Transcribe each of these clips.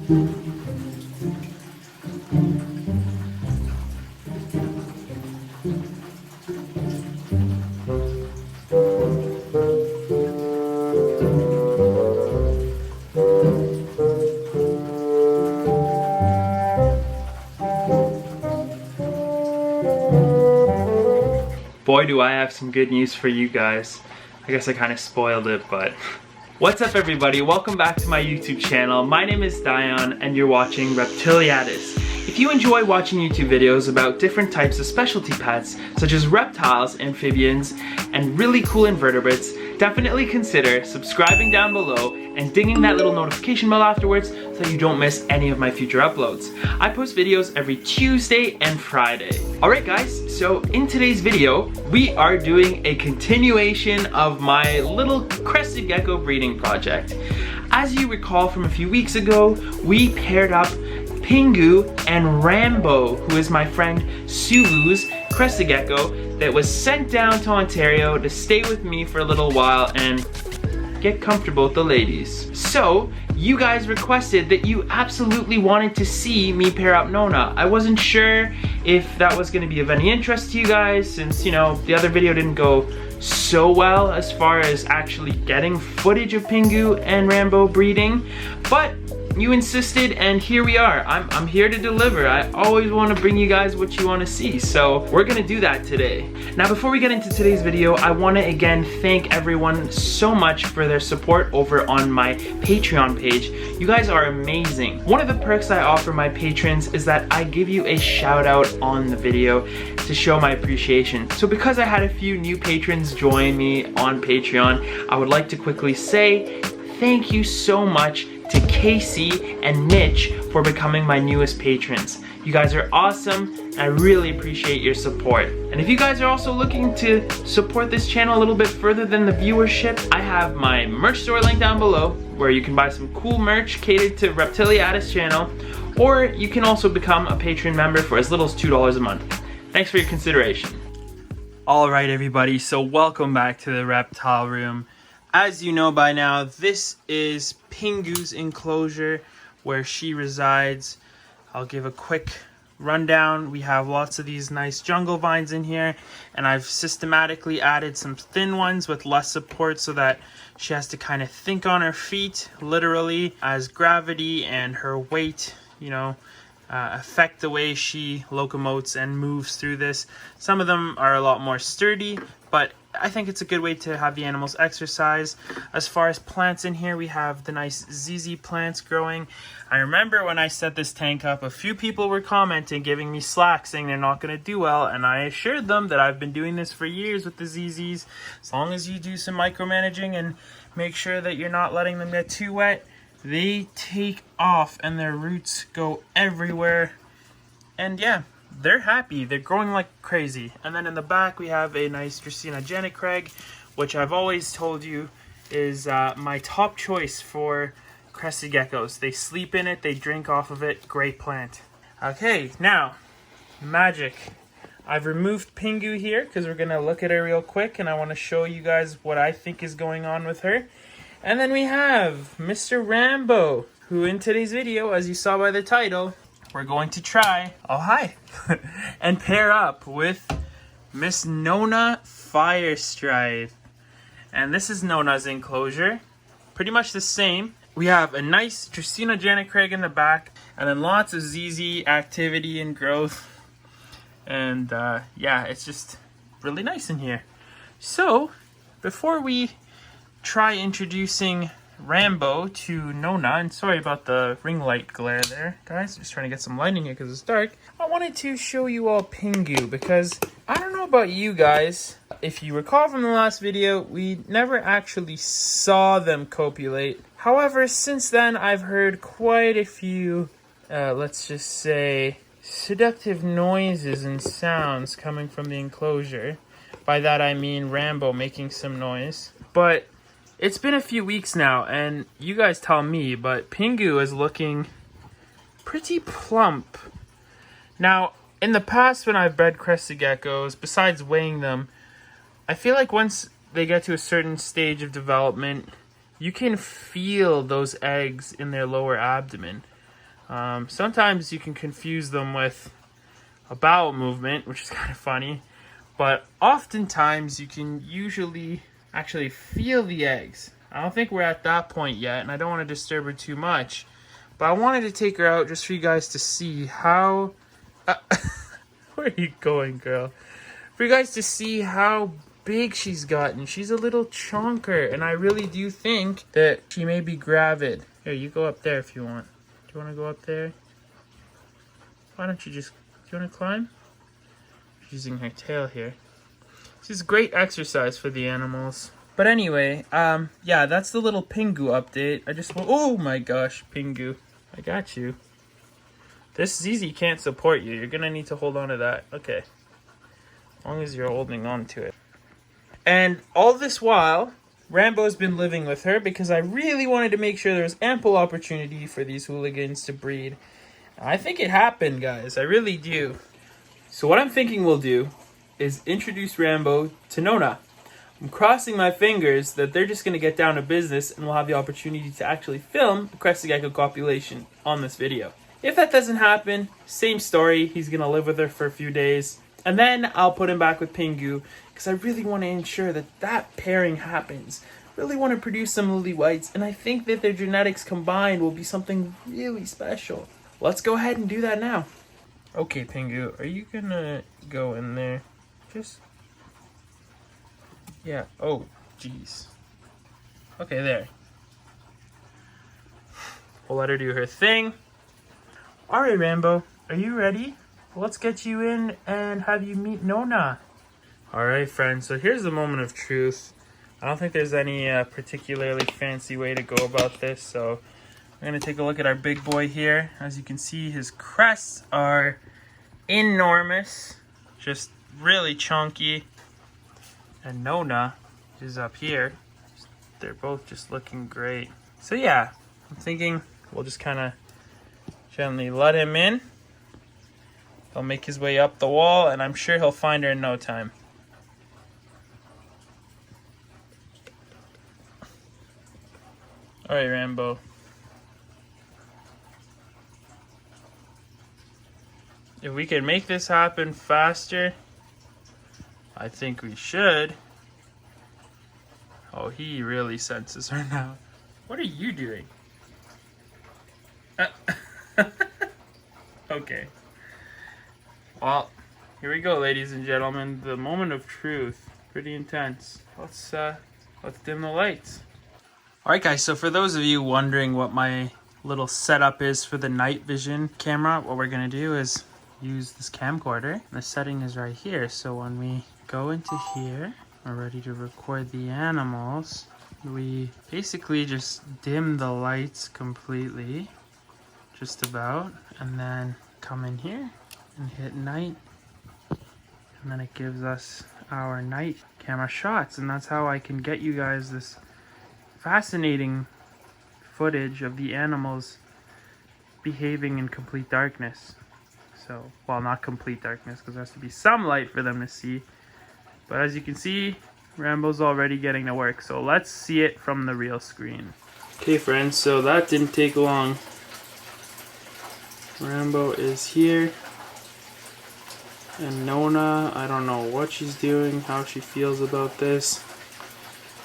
Boy, do I have some good news for you guys. I guess I kind of spoiled it, but... What's up everybody? Welcome back to my YouTube channel. My name is Dion and you're watching Reptiliatus. If you enjoy watching YouTube videos about different types of specialty pets, such as reptiles, amphibians, and really cool invertebrates, definitely consider subscribing down below and dinging that little notification bell afterwards so you don't miss any of my future uploads. I post videos every Tuesday and Friday. Alright guys, so in today's video, we are doing a continuation of my little Crested Gecko breeding project. As you recall from a few weeks ago, we paired up Pingu and Rambo, who is my friend Sulu's Crested Gecko that was sent down to Ontario to stay with me for a little while and get comfortable with the ladies. So, you guys requested that you absolutely wanted to see me pair up Nona. I wasn't sure if that was going to be of any interest to you guys since, you know, the other video didn't go so well as far as actually getting footage of Pingu and Rambo breeding, but you insisted and here we are. I'm here to deliver. I always want to bring you guys what you want to see, so we're gonna do that today. Now before we get into today's video, I want to again thank everyone so much for their support over on my Patreon page. You guys are amazing. One of the perks I offer my patrons is that I give you a shout out on the video to show my appreciation. So because I had a few new patrons join me on Patreon, I would like to quickly say thank you so much to Casey and Mitch for becoming my newest patrons. You guys are awesome and I really appreciate your support. And if you guys are also looking to support this channel a little bit further than the viewership, I have my merch store link down below where you can buy some cool merch catered to Reptiliatus channel, or you can also become a Patreon member for as little as $2 a month. Thanks for your consideration. Alright everybody, so welcome back to the Reptile Room. As you know by now, this is Pingu's enclosure where she resides. I'll give a quick rundown. We have lots of these nice jungle vines in here, and I've systematically added some thin ones with less support so that she has to kind of think on her feet, literally, as gravity and her weight, you know, affect the way she locomotes and moves through this. Some of them are a lot more sturdy, but I think it's a good way to have the animals exercise. As far as plants in here, we have the nice ZZ plants growing. I remember when I set this tank up, a few people were commenting, giving me slack, saying they're not going to do well, and I assured them that I've been doing this for years with the ZZs. As long as you do some micromanaging and make sure that you're not letting them get too wet, they take off and their roots go everywhere. And yeah, they're happy. They're growing like crazy. And then in the back we have a nice Dracaena genicreg, which I've always told you is my top choice for Crested Geckos. They sleep in it, they drink off of it. Great plant. Okay, now, magic. I've removed Pingu here because we're going to look at her real quick and I want to show you guys what I think is going on with her. And then we have Mr. Rambo, who in today's video, as you saw by the title, we're going to try, oh hi, and pair up with Miss Nona Firestripe. And this is Nona's enclosure, pretty much the same. We have a nice Dracaena genicreg in the back, and then lots of ZZ activity and growth. And yeah, it's just really nice in here. So, before we try introducing Rambo to Nona, and sorry about the ring light glare there, guys, just trying to get some light in here because it's dark. I wanted to show you all Pingu because I don't know about you guys. If you recall from the last video, we never actually saw them copulate. However, since then, I've heard quite a few, let's just say, seductive noises and sounds coming from the enclosure. By that I mean Rambo making some noise. But it's been a few weeks now, and you guys tell me, but Pingu is looking pretty plump. Now, in the past when I've bred Crested Geckos, besides weighing them, I feel like once they get to a certain stage of development, you can feel those eggs in their lower abdomen. Sometimes you can confuse them with a bowel movement, which is kind of funny. But oftentimes you can usually actually feel the eggs. I don't think we're at that point yet, and I don't want to disturb her too much. But I wanted to take her out just for you guys to see how... where are you going, girl? For you guys to see how big she's gotten. She's a little chonker, and I really do think that she may be gravid. Here, you go up there if you want. Do you want to go up there? Why don't you just... Do you want to climb? She's using her tail here. This is great exercise for the animals. But anyway, yeah, that's the little Pingu update. I just... Oh my gosh, Pingu. I got you. This Zizi can't support you. You're gonna need to hold on to that. Okay. As long as you're holding on to it. And all this while, Rambo's been living with her because I really wanted to make sure there was ample opportunity for these hooligans to breed. I think it happened, guys. I really do. So what I'm thinking we'll do is introduce Rambo to Nona. I'm crossing my fingers that they're just going to get down to business and we'll have the opportunity to actually film a Crested Gecko copulation on this video. If that doesn't happen, same story. He's going to live with her for a few days. And then I'll put him back with Pingu because I really want to ensure that that pairing happens. Really want to produce some lily whites, and I think that their genetics combined will be something really special. Let's go ahead and do that now. Okay, Pingu, are you going to go in there? Just... Yeah, oh, jeez. Okay, there. We'll let her do her thing. Alright, Rambo, are you ready? Let's get you in and have you meet Nona. Alright, friends, so here's the moment of truth. I don't think there's any particularly fancy way to go about this, so we're going to take a look at our big boy here. As you can see, his crests are enormous, just really chunky. And Nona is up here. They're both just looking great. So yeah, I'm thinking we'll just kind of gently let him in. He'll make his way up the wall, and I'm sure he'll find her in no time. Alright, Rambo. If we can make this happen faster, I think we should. Oh, he really senses her now. What are you doing? Okay. Well, here we go, ladies and gentlemen. The moment of truth. Pretty intense. Let's dim the lights. Alright guys, so for those of you wondering what my little setup is for the night vision camera, what we're going to do is use this camcorder. The setting is right here, so when we go into here, we're ready to record the animals. We basically just dim the lights completely, just about, and then come in here and hit night, and then it gives us our night camera shots, and that's how I can get you guys this fascinating footage of the animals behaving in complete darkness. So, well, not complete darkness, because there has to be some light for them to see. But as you can see, Rambo's already getting to work. So let's see it from the real screen. Okay, friends, so that didn't take long. Rambo is here. And Nona, I don't know what she's doing, how she feels about this.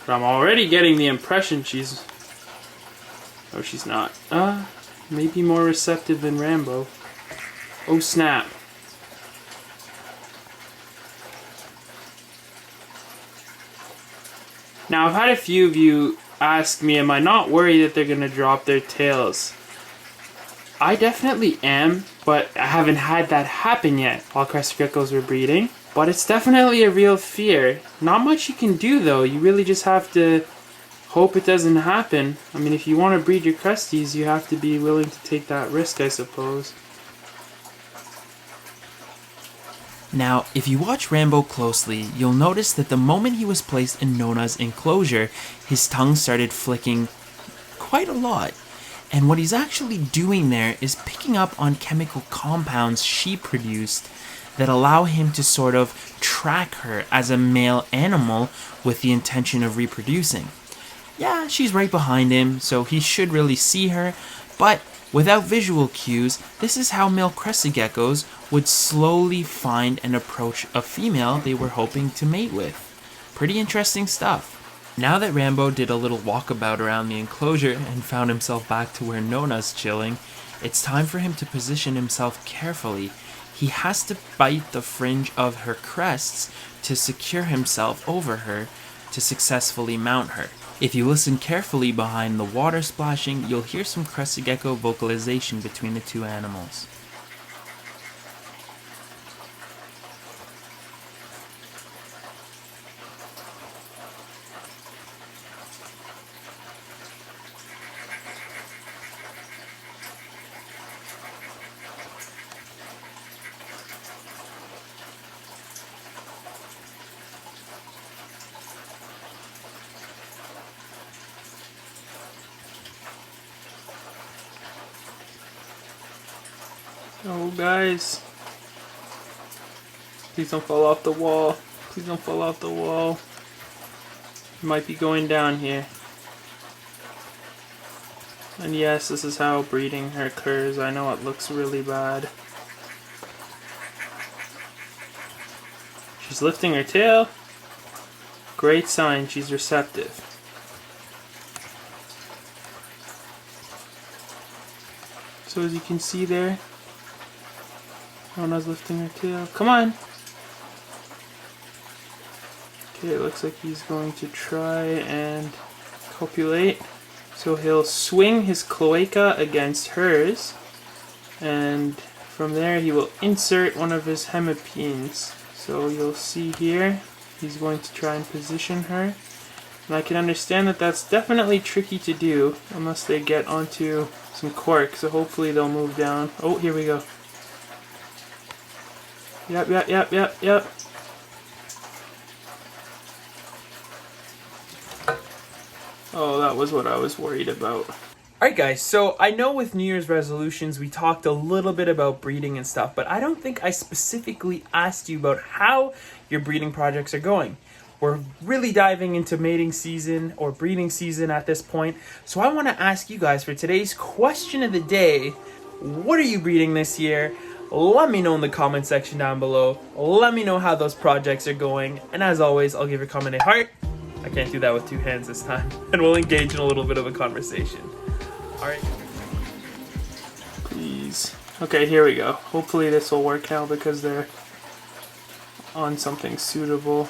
But I'm already getting the impression she's... Oh, she's not. Maybe more receptive than Rambo. Oh, snap. Now, I've had a few of you ask me, am I not worried that they're going to drop their tails? I definitely am, but I haven't had that happen yet while Crested Geckos were breeding. But it's definitely a real fear. Not much you can do though, you really just have to hope it doesn't happen. I mean, if you want to breed your Cresties, you have to be willing to take that risk, I suppose. Now, if you watch Rambo closely, you'll notice that the moment he was placed in Nona's enclosure, his tongue started flicking quite a lot. And what he's actually doing there is picking up on chemical compounds she produced that allow him to sort of track her as a male animal with the intention of reproducing. Yeah, she's right behind him, so he should really see her, But without visual cues, this is how male crested geckos would slowly find and approach a female they were hoping to mate with. Pretty interesting stuff. Now that Rambo did a little walkabout around the enclosure and found himself back to where Nona's chilling, it's time for him to position himself carefully. He has to bite the fringe of her crests to secure himself over her to successfully mount her. If you listen carefully behind the water splashing, you'll hear some crested gecko vocalization between the two animals. Oh guys, please don't fall off the wall. Please don't fall off the wall. You might be going down here. And yes, this is how breeding occurs. I know it looks really bad. She's lifting her tail. Great sign, she's receptive. So as you can see there, Nona's lifting her tail. Come on! Okay, it looks like he's going to try and copulate. So he'll swing his cloaca against hers, and from there he will insert one of his hemipenes. So you'll see here, he's going to try and position her. And I can understand that that's definitely tricky to do unless they get onto some cork, so hopefully they'll move down. Oh, here we go. Yep. Oh, that was what I was worried about. Alright guys, so I know with New Year's resolutions we talked a little bit about breeding and stuff, but I don't think I specifically asked you about how your breeding projects are going. We're really diving into mating season or breeding season at this point, so I want to ask you guys for today's question of the day, what are you breeding this year? Let me know in the comment section down below. Let me know how those projects are going. And as always, I'll give your comment a heart. I can't do that with two hands this time. And we'll engage in a little bit of a conversation. Alright. Please. Okay, here we go. Hopefully this will work now because they're on something suitable.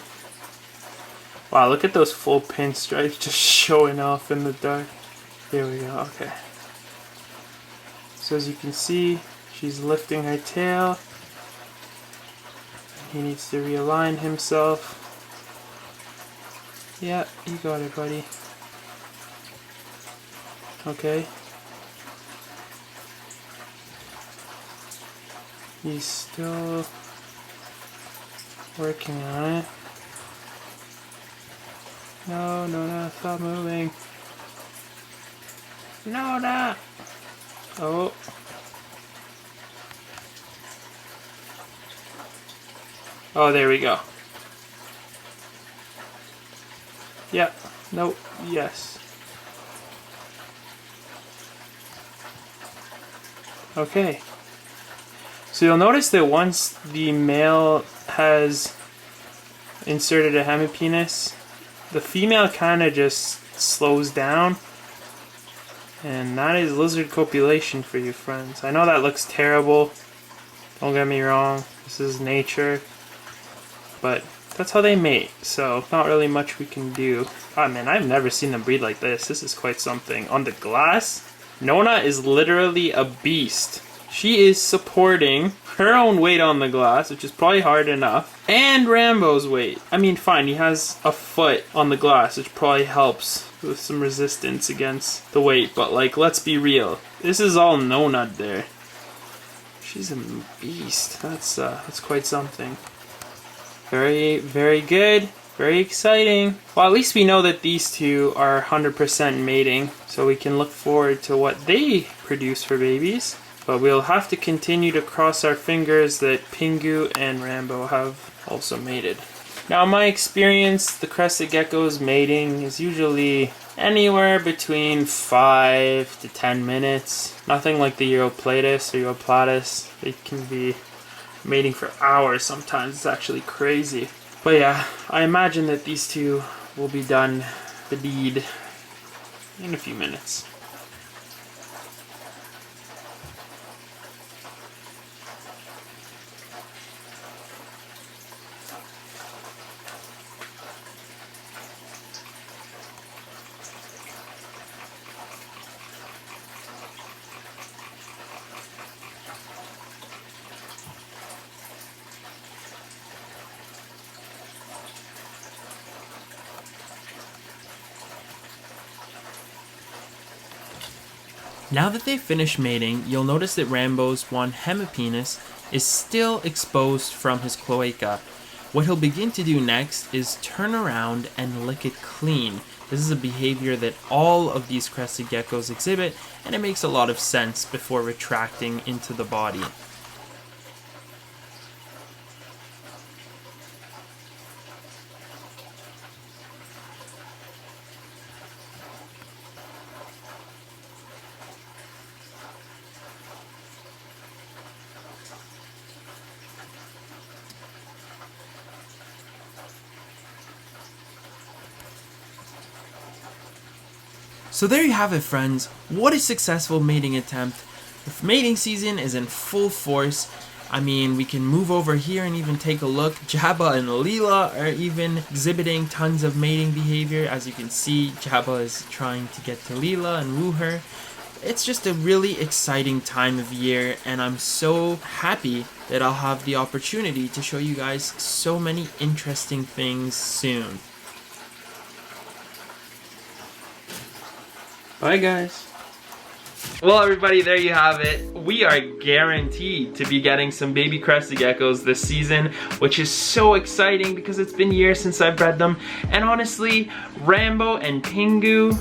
Wow, look at those full pinstripes just showing off in the dark. Here we go, okay. So as you can see, she's lifting her tail. He needs to realign himself. Yeah, you got it, buddy. Okay. He's still working on it. No, stop moving. No. Oh. Oh, there we go. Yep. Nope. Yes. Okay. So you'll notice that once the male has inserted a hemipenis, the female kind of just slows down. And that is lizard copulation for you friends. I know that looks terrible. Don't get me wrong. This is nature. But that's how they mate, so not really much we can do. Oh man, I've never seen them breed like this. This is quite something. On the glass, Nona is literally a beast. She is supporting her own weight on the glass, which is probably hard enough, and Rambo's weight. I mean, fine, he has a foot on the glass, which probably helps with some resistance against the weight, but like, let's be real. This is all Nona there. She's a beast. That's quite something. Very, very good. Very exciting. Well, at least we know that these two are 100% mating, so we can look forward to what they produce for babies. But we'll have to continue to cross our fingers that Pingu and Rambo have also mated. Now, in my experience, the crested gecko's mating is usually anywhere between 5 to 10 minutes. Nothing like the Europiliatus or Europlatus. They can be mating for hours sometimes. It's actually crazy. But yeah, I imagine that these two will be done the deed in a few minutes. Now that they've finished mating, you'll notice that Rambo's one hemipenis is still exposed from his cloaca. What he'll begin to do next is turn around and lick it clean. This is a behavior that all of these crested geckos exhibit, and it makes a lot of sense before retracting into the body. So there you have it, friends. What a successful mating attempt. The mating season is in full force. I mean, we can move over here and even take a look. Jabba and Leela are even exhibiting tons of mating behavior. As you can see, Jabba is trying to get to Leela and woo her. It's just a really exciting time of year, and I'm so happy that I'll have the opportunity to show you guys so many interesting things soon. Bye guys. Well everybody, there you have it. We are guaranteed to be getting some baby crested geckos this season, which is so exciting because it's been years since I've bred them. And honestly, Rambo and Pingu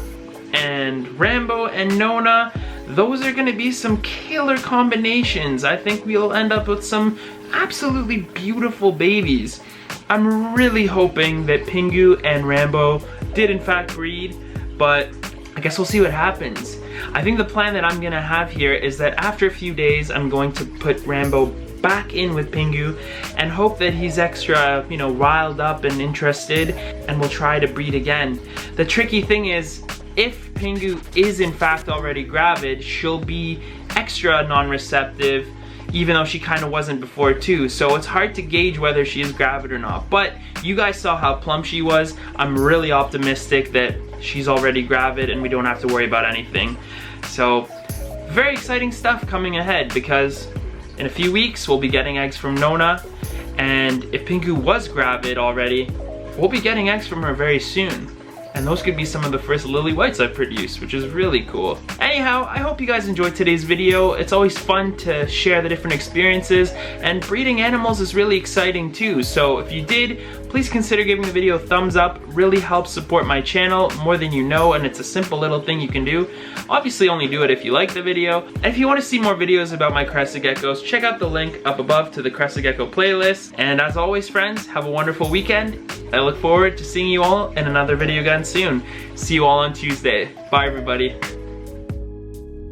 and Rambo and Nona, those are gonna be some killer combinations. I think we'll end up with some absolutely beautiful babies. I'm really hoping that Pingu and Rambo did in fact breed, but I guess we'll see what happens. I think the plan that I'm gonna have here is that after a few days, I'm going to put Rambo back in with Pingu and hope that he's extra, riled up and interested, and we'll try to breed again. The tricky thing is, if Pingu is in fact already gravid, she'll be extra non-receptive, even though she kind of wasn't before too. So it's hard to gauge whether she is gravid or not. But you guys saw how plump she was. I'm really optimistic that she's already gravid and we don't have to worry about anything. So very exciting stuff coming ahead, because in a few weeks we'll be getting eggs from Nona, and if Pingu was gravid already, we'll be getting eggs from her very soon. And those could be some of the first lily whites I've produced, which is really cool. Anyhow, I hope you guys enjoyed today's video. It's always fun to share the different experiences, and breeding animals is really exciting too. So if you did, please consider giving the video a thumbs up. It really helps support my channel more than you know, and it's a simple little thing you can do. Obviously only do it if you like the video. And if you want to see more videos about my crested geckos, check out the link up above to the Crested Gecko playlist. And as always, friends, have a wonderful weekend. I look forward to seeing you all in another video again soon. See you all on Tuesday. Bye everybody.